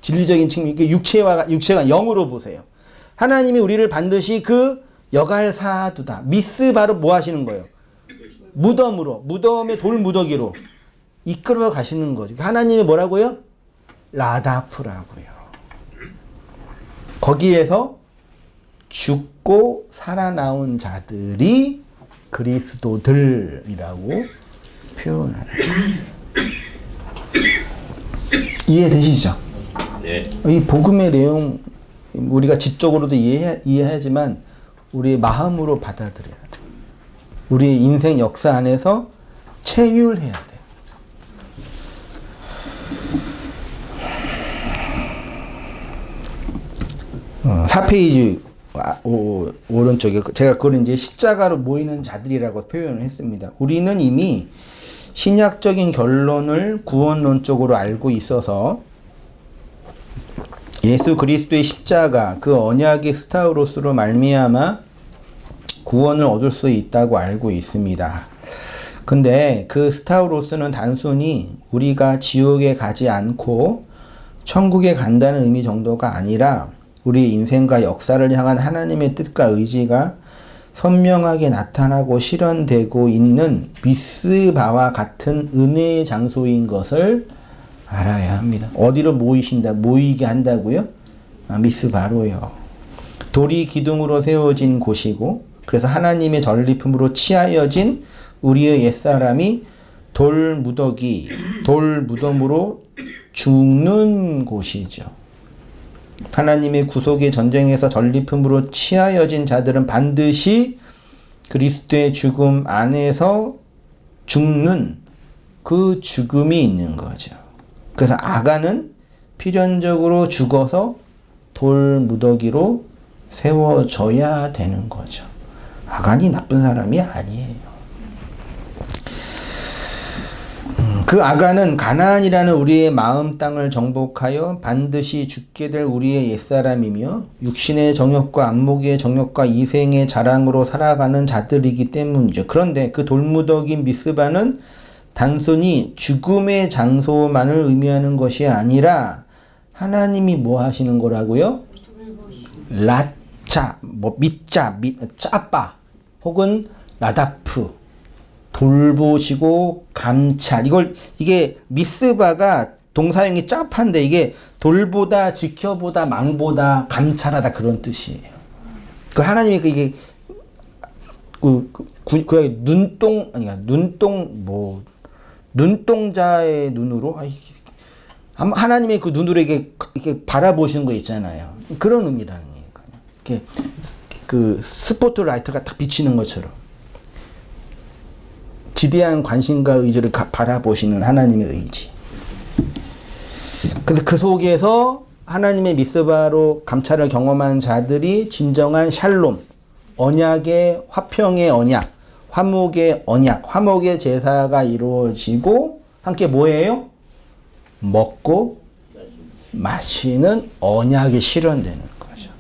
진리적인 측면, 육체가 영으로 보세요. 하나님이 우리를 반드시 그 여갈사두다. 미스 바로 뭐 하시는 거예요? 무덤으로, 무덤의 돌무더기로 이끌어 가시는 거죠. 하나님이 뭐라고요? 라다프라고요. 거기에서 죽고 살아나온 자들이 그리스도들이라고 표현하는 거예요. 이해되시죠? 네. 이 복음의 내용 우리가 지적으로도 이해하지만 우리의 마음으로 받아들여야 돼. 우리의 인생 역사 안에서 체휼해야 돼. 4페이지 오른쪽에 제가 그걸 이제 십자가로 모이는 자들이라고 표현을 했습니다. 우리는 이미 신약적인 결론을 구원론적으로 알고 있어서 예수 그리스도의 십자가 그 언약의 스타우로스로 말미암아 구원을 얻을 수 있다고 알고 있습니다. 근데 그 스타우로스는 단순히 우리가 지옥에 가지 않고 천국에 간다는 의미 정도가 아니라 우리 인생과 역사를 향한 하나님의 뜻과 의지가 선명하게 나타나고 실현되고 있는 미스바와 같은 은혜의 장소인 것을 알아야 합니다. 어디로 모이게 한다고요? 미스바로요. 돌이 기둥으로 세워진 곳이고, 그래서 하나님의 전리품으로 치하여진 우리의 옛사람이 돌 무덤으로 죽는 곳이죠. 하나님의 구속의 전쟁에서 전리품으로 치하여진 자들은 반드시 그리스도의 죽음 안에서 죽는 그 죽음이 있는 거죠. 그래서 아간은 필연적으로 죽어서 돌 무더기로 세워져야 되는 거죠. 아간이 나쁜 사람이 아니에요. 그 아간은 가나안이라는 우리의 마음 땅을 정복하여 반드시 죽게 될 우리의 옛사람이며 육신의 정욕과 안목의 정욕과 이생의 자랑으로 살아가는 자들이기 때문이죠. 그런데 그 돌무더기인 미스바는 단순히 죽음의 장소만을 의미하는 것이 아니라 하나님이 뭐 하시는 거라고요? 라차, 짜빠 혹은 라다프, 돌보시고 감찰. 이게 미스바가 동사형이 짭한데 이게 돌보다, 지켜보다, 망보다, 감찰하다 그런 뜻이에요. 그 하나님이 이게 눈동자의 눈으로 하나님의 그 눈으로 이렇게 바라보시는 거 있잖아요. 그런 의미라는 거예요. 이렇게 그 스포트라이트가 딱 비치는 것처럼 지대한 관심과 의지를 바라보시는 하나님의 의지. 근데 그 속에서 하나님의 미스바로 감찰을 경험한 자들이 진정한 샬롬, 언약의 화평의 언약, 화목의 언약, 화목의 제사가 이루어지고 함께 뭐예요? 먹고 마시는 언약이 실현되는 거죠.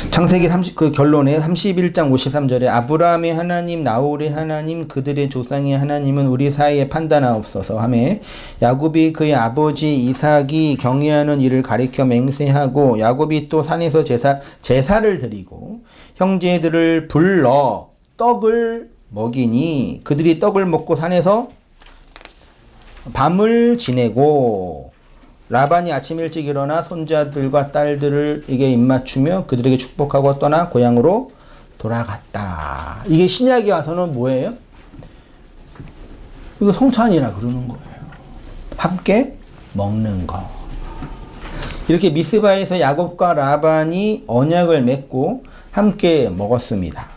창세기 그 결론에 31장 53절에 아브라함의 하나님, 나홀의 하나님, 그들의 조상의 하나님은 우리 사이에 판단하옵소서 하며 야곱이 그의 아버지 이삭이 경외하는 일을 가리켜 맹세하고 야곱이 또 산에서 제사를 드리고 형제들을 불러 떡을 먹이니 그들이 떡을 먹고 산에서 밤을 지내고 라반이 아침 일찍 일어나 손자들과 딸들에게 입맞추며 그들에게 축복하고 떠나 고향으로 돌아갔다. 이게 신약에 와서는 뭐예요? 이거 성찬이라 그러는 거예요. 함께 먹는 거. 이렇게 미스바에서 야곱과 라반이 언약을 맺고 함께 먹었습니다.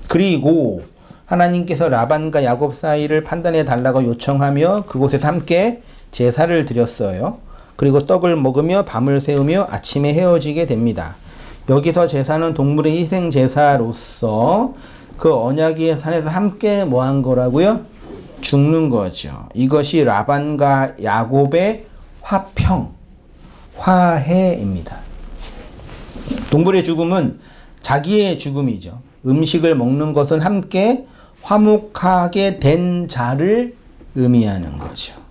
그리고 하나님께서 라반과 야곱 사이를 판단해 달라고 요청하며 그곳에서 함께 제사를 드렸어요. 그리고 떡을 먹으며 밤을 새우며 아침에 헤어지게 됩니다. 여기서 제사는 동물의 희생 제사로서 그 언약의 산에서 함께 뭐 한 거라고요? 죽는 거죠. 이것이 라반과 야곱의 화평, 화해입니다. 동물의 죽음은 자기의 죽음이죠. 음식을 먹는 것은 함께 화목하게 된 자를 의미하는 거죠.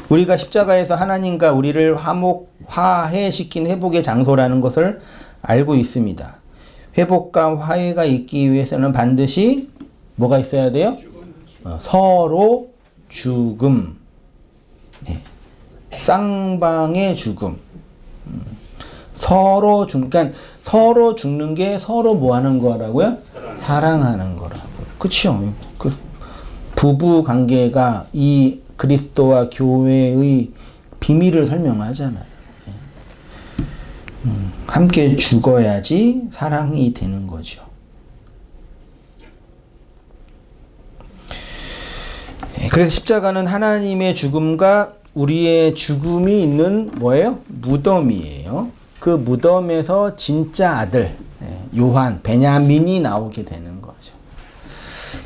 우리가 십자가에서 하나님과 우리를 화해시킨 회복의 장소라는 것을 알고 있습니다. 회복과 화해가 있기 위해서는 반드시 뭐가 있어야 돼요? 서로 죽음. 네. 쌍방의 죽음. 그러니까 서로 죽는 게 서로 뭐 하는 거라고요? 사랑하는 거라고. 그쵸? 그 부부 관계가 이 그리스도와 교회의 비밀을 설명하잖아요. 함께 죽어야지 사랑이 되는 거죠. 그래서 십자가는 하나님의 죽음과 우리의 죽음이 있는 뭐예요? 무덤이에요. 그 무덤에서 진짜 아들 요한, 베냐민이 나오게 되는 거죠.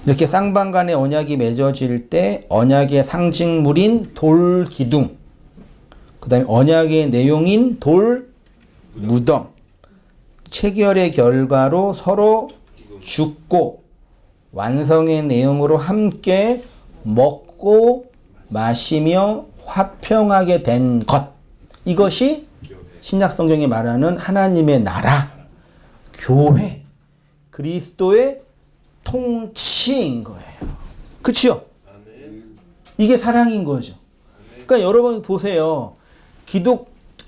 이렇게 쌍방 간의 언약이 맺어질 때 언약의 상징물인 돌 기둥, 그 다음에 언약의 내용인 돌 무덤, 체결의 결과로 서로 죽고 완성의 내용으로 함께 먹고 마시며 화평하게 된 것, 이것이 신약 성경이 말하는 하나님의 나라, 교회, 그리스도의 통치인 거예요. 그치요? 이게 사랑인 거죠. 그러니까 여러분 보세요.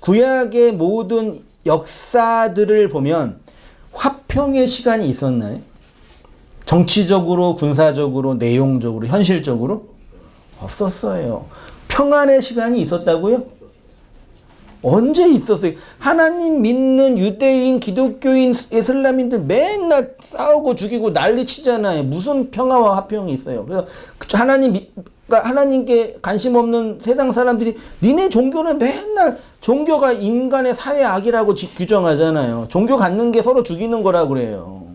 구약의 모든 역사들을 보면 화평의 시간이 있었나요? 정치적으로, 군사적으로, 내용적으로, 현실적으로? 없었어요. 평안의 시간이 있었다고요? 언제 있었어요? 하나님 믿는 유대인, 기독교인, 이슬람인들 맨날 싸우고 죽이고 난리 치잖아요. 무슨 평화와 화평이 있어요? 그래서 하나님께 관심 없는 세상 사람들이 니네 종교는 맨날 종교가 인간의 사회 악이라고 규정하잖아요. 종교 갖는 게 서로 죽이는 거라고 그래요.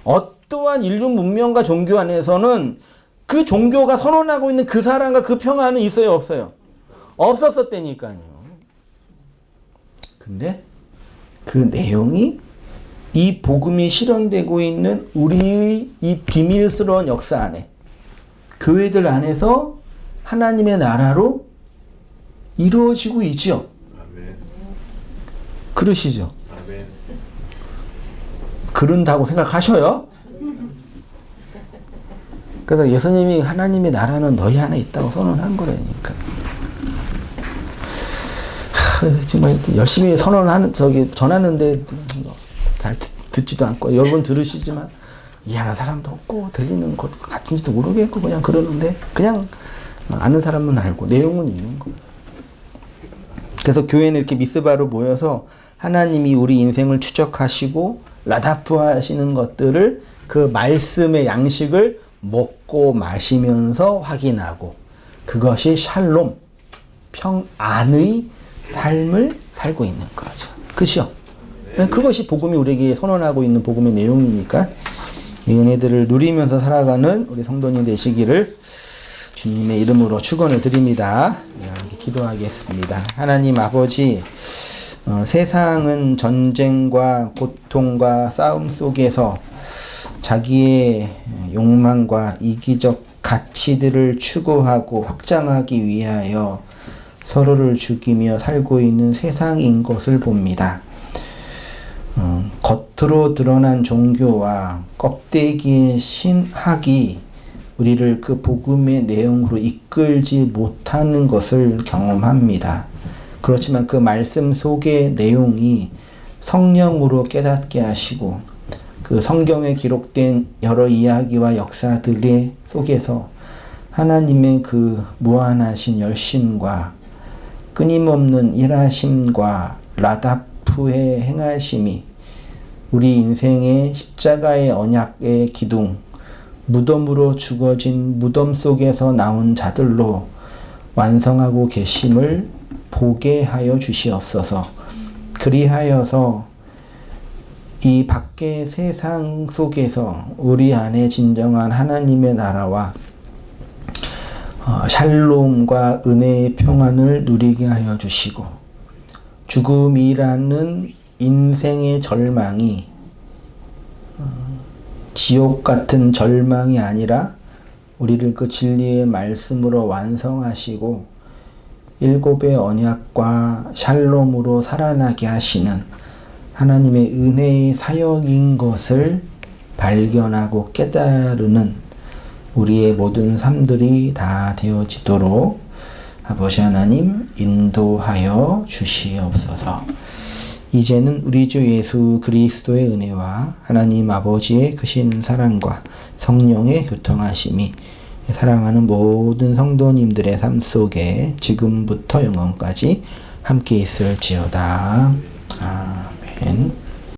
어떠한 인류 문명과 종교 안에서는 그 종교가 선언하고 있는 그 사랑과 그 평화는 있어요, 없어요? 없었었다니까요. 근데 그 내용이 이 복음이 실현되고 있는 우리의 이 비밀스러운 역사 안에, 교회들 안에서 하나님의 나라로 이루어지고 있죠. 아멘. 그러시죠? 아멘. 그런다고 생각하셔요? 그래서 예수님이 하나님의 나라는 너희 안에 있다고 선언한 거라니까. 정말 열심히 전하는데 잘 듣지도 않고, 여러분 들으시지만 이해하는 사람도 없고 들리는 것 같은지도 모르겠고 그냥 그러는데, 그냥 아는 사람은 알고 내용은 있는 거예요. 그래서 교회는 이렇게 미스바로 모여서 하나님이 우리 인생을 추적하시고 라다프 하시는 것들을, 그 말씀의 양식을 먹고 마시면서 확인하고, 그것이 샬롬, 평안의 삶을 살고 있는 거죠. 그죠? 그것이 복음이 우리에게 선언하고 있는 복음의 내용이니까 이 은혜들을 누리면서 살아가는 우리 성도님 되시기를 주님의 이름으로 축원을 드립니다. 이렇게 기도하겠습니다. 하나님 아버지, 세상은 전쟁과 고통과 싸움 속에서 자기의 욕망과 이기적 가치들을 추구하고 확장하기 위하여 서로를 죽이며 살고 있는 세상인 것을 봅니다. 겉으로 드러난 종교와 껍데기의 신학이 우리를 그 복음의 내용으로 이끌지 못하는 것을 경험합니다. 그렇지만 그 말씀 속의 내용이 성령으로 깨닫게 하시고, 그 성경에 기록된 여러 이야기와 역사들의 속에서 하나님의 그 무한하신 열심과 끊임없는 일하심과 라다프의 행하심이 우리 인생의 십자가의 언약의 기둥, 무덤으로 죽어진 무덤 속에서 나온 자들로 완성하고 계심을 보게 하여 주시옵소서. 그리하여서 이 밖의 세상 속에서 우리 안에 진정한 하나님의 나라와 샬롬과 은혜의 평안을 누리게 하여 주시고, 죽음이라는 인생의 절망이 지옥 같은 절망이 아니라 우리를 그 진리의 말씀으로 완성하시고 일곱의 언약과 샬롬으로 살아나게 하시는 하나님의 은혜의 사역인 것을 발견하고 깨달으는 우리의 모든 삶들이 다 되어지도록 아버지 하나님 인도하여 주시옵소서. 이제는 우리 주 예수 그리스도의 은혜와 하나님 아버지의 크신 사랑과 성령의 교통하심이 사랑하는 모든 성도님들의 삶 속에 지금부터 영원까지 함께 있을지어다. 아멘.